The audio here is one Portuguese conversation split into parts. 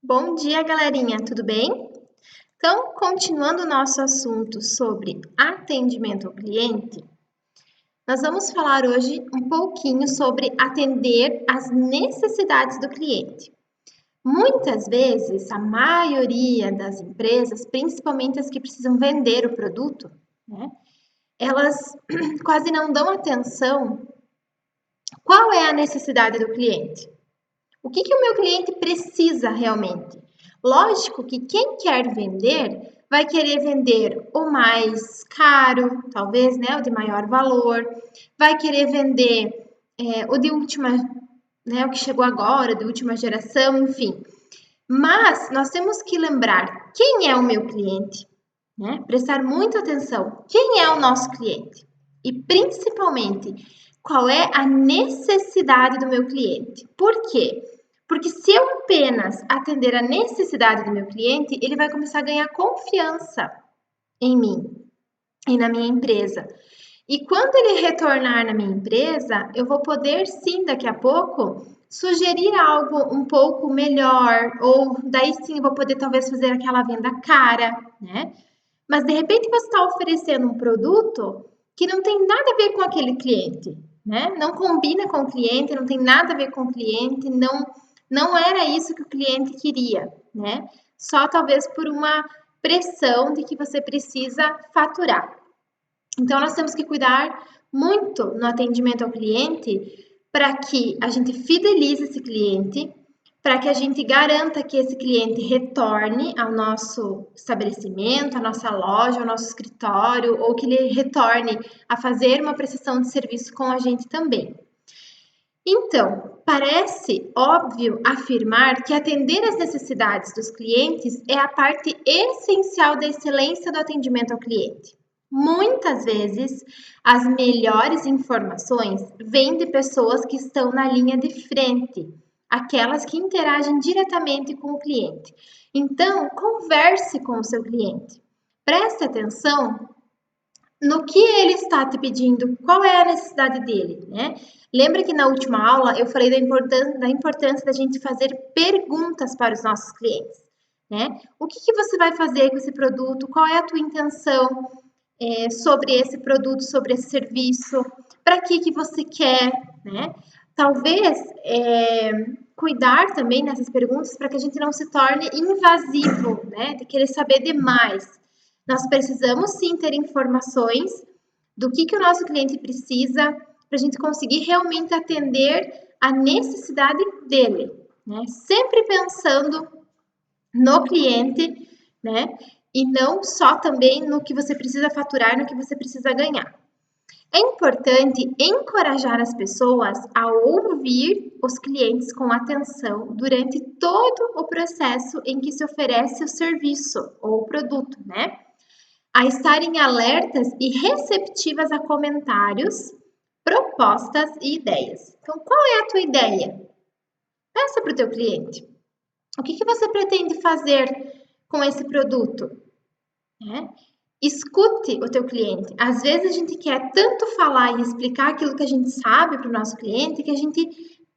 Bom dia, galerinha, tudo bem? Então, continuando o nosso assunto sobre atendimento ao cliente, nós vamos falar hoje um pouquinho sobre atender às necessidades do cliente. Muitas vezes, a maioria das empresas, principalmente as que precisam vender o produto, né, elas quase não dão atenção qual é a necessidade do cliente. O que o meu cliente precisa realmente? Lógico que quem quer vender vai querer vender o mais caro, talvez, né, o de maior valor, vai querer vender o de última, né, o que chegou agora, de última geração, enfim. Mas nós temos que lembrar quem é o meu cliente, né? Prestar muita atenção. Quem é o nosso cliente? E principalmente, qual é a necessidade do meu cliente? Por quê? Porque se eu apenas atender a necessidade do meu cliente, ele vai começar a ganhar confiança em mim e na minha empresa. E quando ele retornar na minha empresa, eu vou poder sim, daqui a pouco, sugerir algo um pouco melhor, ou daí sim eu vou poder talvez fazer aquela venda cara, né? Mas de repente você está oferecendo um produto que não tem nada a ver com aquele cliente, né? Não combina com o cliente, não tem nada a ver com o cliente, não era isso que o cliente queria, né? Só talvez por uma pressão de que você precisa faturar. Então, nós temos que cuidar muito no atendimento ao cliente para que a gente fidelize esse cliente, para que a gente garanta que esse cliente retorne ao nosso estabelecimento, à nossa loja, ao nosso escritório, ou que ele retorne a fazer uma prestação de serviço com a gente também. Então, parece óbvio afirmar que atender às necessidades dos clientes é a parte essencial da excelência do atendimento ao cliente. Muitas vezes, as melhores informações vêm de pessoas que estão na linha de frente, aquelas que interagem diretamente com o cliente. Então, converse com o seu cliente. Preste atenção no que ele está te pedindo, qual é a necessidade dele, né? Lembra que na última aula eu falei da importância da gente fazer perguntas para os nossos clientes, né? O que você vai fazer com esse produto? Qual é a tua intenção sobre esse produto, sobre esse serviço? Para que você quer, né? Talvez cuidar também nessas perguntas para que a gente não se torne invasivo, né? De querer saber demais. Nós precisamos sim ter informações do que o nosso cliente precisa para a gente conseguir realmente atender a necessidade dele, né? Sempre pensando no cliente, né? E não só também no que você precisa faturar, no que você precisa ganhar. É importante encorajar as pessoas a ouvir os clientes com atenção durante todo o processo em que se oferece o serviço ou o produto, né? A estarem alertas e receptivas a comentários, propostas e ideias. Então, qual é a tua ideia? Peça para o teu cliente. O que você pretende fazer com esse produto? Escute o teu cliente. Às vezes a gente quer tanto falar e explicar aquilo que a gente sabe para o nosso cliente que a gente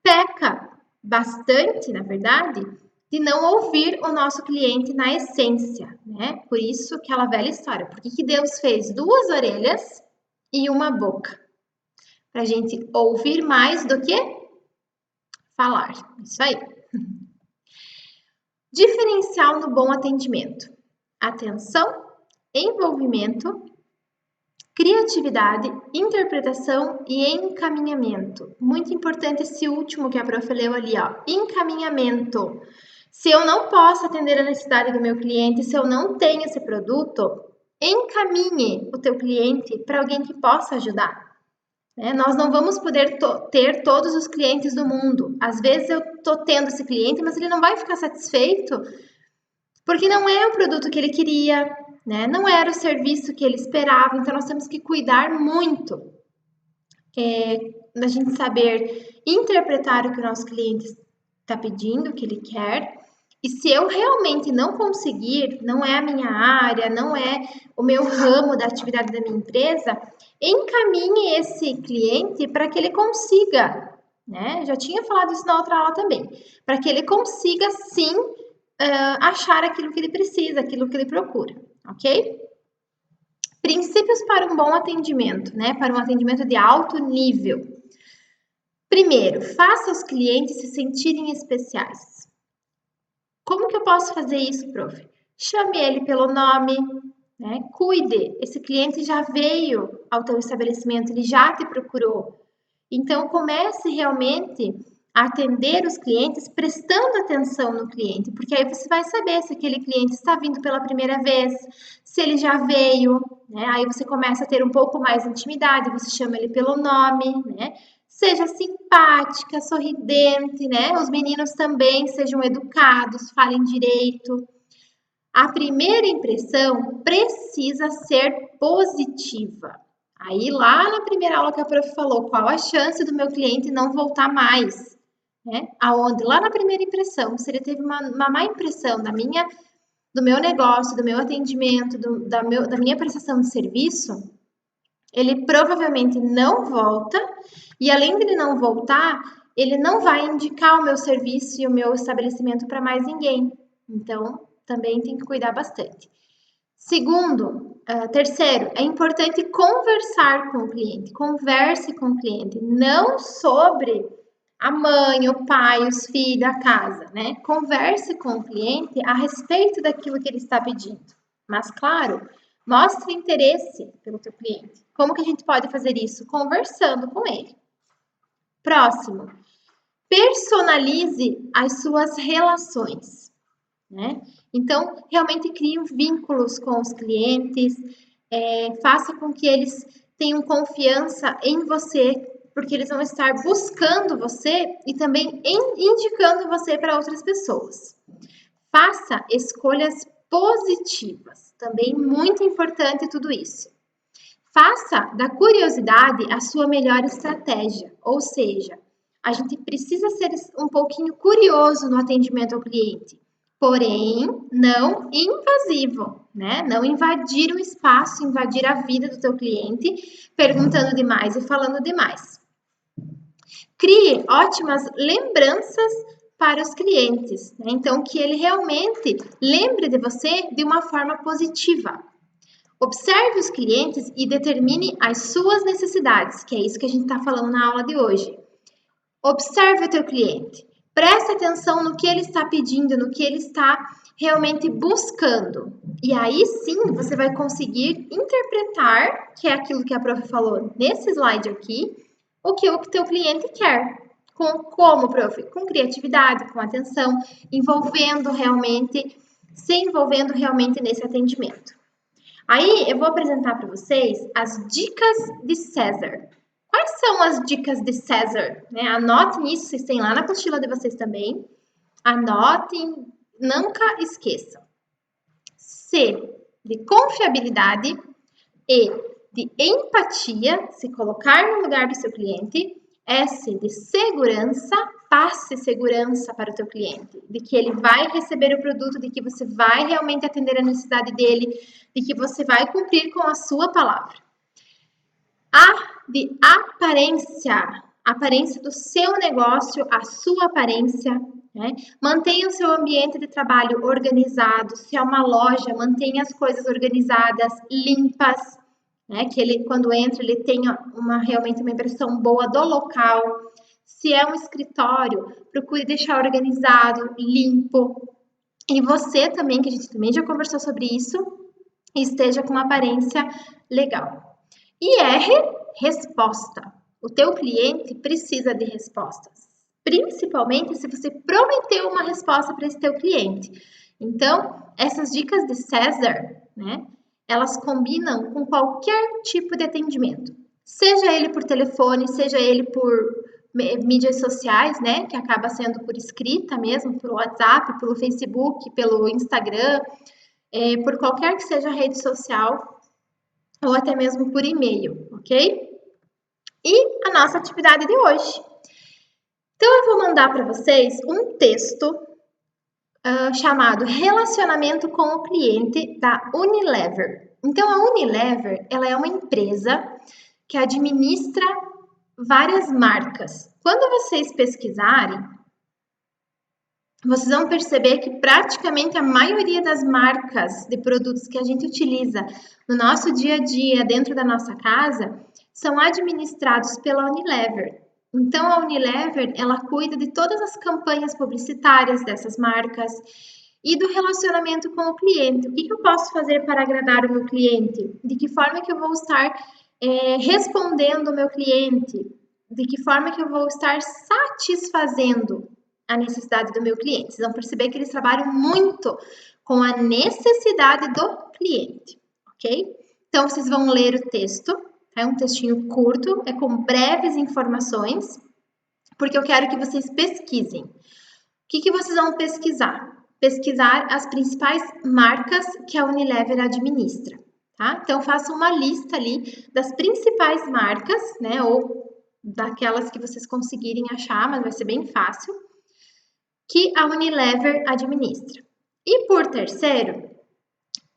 peca bastante, na verdade, de não ouvir o nosso cliente na essência, né? Por isso, aquela velha história. Por que Deus fez duas orelhas e uma boca? Para a gente ouvir mais do que falar. Isso aí. Diferencial no bom atendimento: atenção, envolvimento, criatividade, interpretação e encaminhamento. Muito importante esse último que a prof leu ali, ó. Encaminhamento. Se eu não posso atender a necessidade do meu cliente, se eu não tenho esse produto, encaminhe o teu cliente para alguém que possa ajudar. Nós não vamos poder ter todos os clientes do mundo. Às vezes eu estou tendo esse cliente, mas ele não vai ficar satisfeito porque não é o produto que ele queria, né? Não era o serviço que ele esperava. Então, nós temos que cuidar muito da gente saber interpretar o que o nosso cliente está pedindo, o que ele quer. E se eu realmente não conseguir, não é a minha área, não é o meu ramo da atividade da minha empresa, encaminhe esse cliente para que ele consiga, né? Já tinha falado isso na outra aula também, para que ele consiga sim achar aquilo que ele precisa, aquilo que ele procura, ok? Princípios para um bom atendimento, né? Para um atendimento de alto nível. Primeiro, faça os clientes se sentirem especiais. Como que eu posso fazer isso, prof? Chame ele pelo nome, né? Cuide. Esse cliente já veio ao teu estabelecimento, ele já te procurou. Então, comece realmente a atender os clientes prestando atenção no cliente, porque aí você vai saber se aquele cliente está vindo pela primeira vez, se ele já veio, né? Aí você começa a ter um pouco mais de intimidade, você chama ele pelo nome, né? Seja simpática, sorridente, né? Os meninos também sejam educados, falem direito. A primeira impressão precisa ser positiva. Aí, lá na primeira aula que a prof falou, qual a chance do meu cliente não voltar mais? Né? Aonde? Lá na primeira impressão, se ele teve uma má impressão do meu negócio, do meu atendimento, da minha prestação de serviço, ele provavelmente não volta, e além de ele não voltar, ele não vai indicar o meu serviço e o meu estabelecimento para mais ninguém. Então, também tem que cuidar bastante. Segundo, terceiro, é importante conversar com o cliente. Converse com o cliente, não sobre a mãe, o pai, os filhos, a casa, né? Converse com o cliente a respeito daquilo que ele está pedindo. Mas, claro, mostre interesse pelo teu cliente. Como que a gente pode fazer isso? Conversando com ele. Próximo, personalize as suas relações, né? Então, realmente crie vínculos com os clientes, faça com que eles tenham confiança em você, porque eles vão estar buscando você e também indicando você para outras pessoas. Faça escolhas positivas, também muito importante tudo isso. Faça da curiosidade a sua melhor estratégia, ou seja, a gente precisa ser um pouquinho curioso no atendimento ao cliente, porém não invasivo, né? Não invadir o espaço, invadir a vida do teu cliente, perguntando demais e falando demais. Crie ótimas lembranças para os clientes, né? Então que ele realmente lembre de você de uma forma positiva. Observe os clientes e determine as suas necessidades, que é isso que a gente está falando na aula de hoje. Observe o teu cliente. Preste atenção no que ele está pedindo, no que ele está realmente buscando. E aí sim você vai conseguir interpretar, que é aquilo que a prof falou nesse slide aqui, o que o teu cliente quer. Como, prof? Com criatividade, com atenção, se envolvendo realmente nesse atendimento. Aí eu vou apresentar para vocês as dicas de César. Quais são as dicas de César? Né? Anotem isso, vocês têm lá na apostila de vocês também. Anotem, nunca esqueçam. C, de confiabilidade. E, de empatia, se colocar no lugar do seu cliente. S, de segurança, passe segurança para o teu cliente, de que ele vai receber o produto, de que você vai realmente atender a necessidade dele, de que você vai cumprir com a sua palavra. A, de aparência, aparência do seu negócio, a sua aparência, né? Mantenha o seu ambiente de trabalho organizado, se é uma loja, mantenha as coisas organizadas, limpas, né? Que ele, quando entra, ele tenha realmente uma impressão boa do local. Se é um escritório, procure deixar organizado, limpo. E você também, que a gente também já conversou sobre isso, esteja com uma aparência legal. E R, resposta. O teu cliente precisa de respostas, principalmente se você prometeu uma resposta para esse teu cliente. Então, essas dicas de César, né, elas combinam com qualquer tipo de atendimento. Seja ele por telefone, seja ele por mídias sociais, né, que acaba sendo por escrita mesmo, pelo WhatsApp, pelo Facebook, pelo Instagram, por qualquer que seja a rede social, ou até mesmo por e-mail, ok? E a nossa atividade de hoje. Então, eu vou mandar para vocês um texto chamado Relacionamento com o Cliente, da Unilever. Então, a Unilever, ela é uma empresa que administra várias marcas. Quando vocês pesquisarem, vocês vão perceber que praticamente a maioria das marcas de produtos que a gente utiliza no nosso dia a dia, dentro da nossa casa, são administrados pela Unilever. Então, a Unilever, ela cuida de todas as campanhas publicitárias dessas marcas e do relacionamento com o cliente. O que eu posso fazer para agradar o meu cliente? De que forma que eu vou estar respondendo o meu cliente? De que forma que eu vou estar satisfazendo a necessidade do meu cliente? Vocês vão perceber que eles trabalham muito com a necessidade do cliente, ok? Então, vocês vão ler o texto, é um textinho curto, é com breves informações, porque eu quero que vocês pesquisem. O que vocês vão pesquisar? Pesquisar as principais marcas que a Unilever administra, tá? Então, faça uma lista ali das principais marcas, né? Ou daquelas que vocês conseguirem achar, mas vai ser bem fácil, que a Unilever administra. E por terceiro,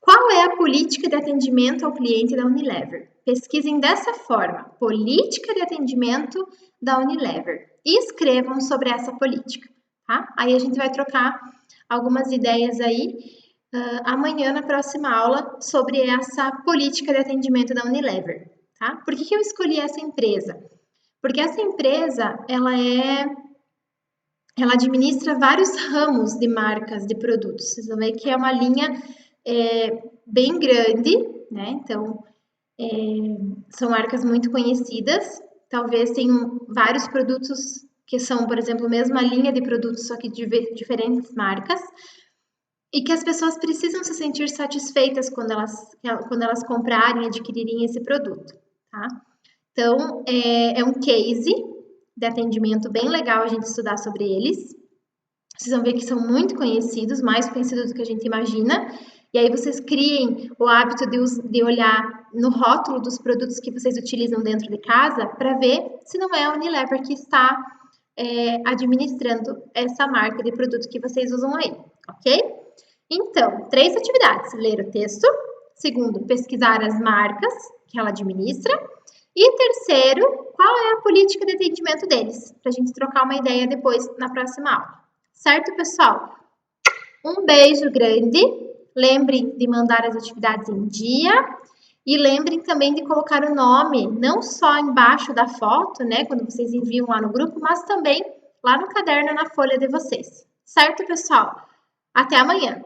qual é a política de atendimento ao cliente da Unilever? Pesquisem dessa forma, política de atendimento da Unilever, e escrevam sobre essa política, tá? Aí a gente vai trocar algumas ideias aí amanhã na próxima aula sobre essa política de atendimento da Unilever, tá? Por que eu escolhi essa empresa? Porque essa empresa, ela administra vários ramos de marcas de produtos. Vocês vão ver que é uma linha bem grande, né? Então, são marcas muito conhecidas. Talvez tenham vários produtos que são, por exemplo, a mesma linha de produtos, só que de diferentes marcas. E que as pessoas precisam se sentir satisfeitas quando elas comprarem e adquirirem esse produto, tá? Então, é um case de atendimento bem legal a gente estudar sobre eles. Vocês vão ver que são muito conhecidos, mais conhecidos do que a gente imagina. E aí vocês criem o hábito de olhar no rótulo dos produtos que vocês utilizam dentro de casa para ver se não é a Unilever que está administrando essa marca de produto que vocês usam aí, ok? Então, 3 atividades: ler o texto. Segundo, pesquisar as marcas que ela administra. E terceiro, qual é a política de atendimento deles? Para a gente trocar uma ideia depois na próxima aula. Certo, pessoal? Um beijo grande. Lembrem de mandar as atividades em dia. E lembrem também de colocar o nome, não só embaixo da foto, né? Quando vocês enviam lá no grupo, mas também lá no caderno, na folha de vocês. Certo, pessoal? Até amanhã!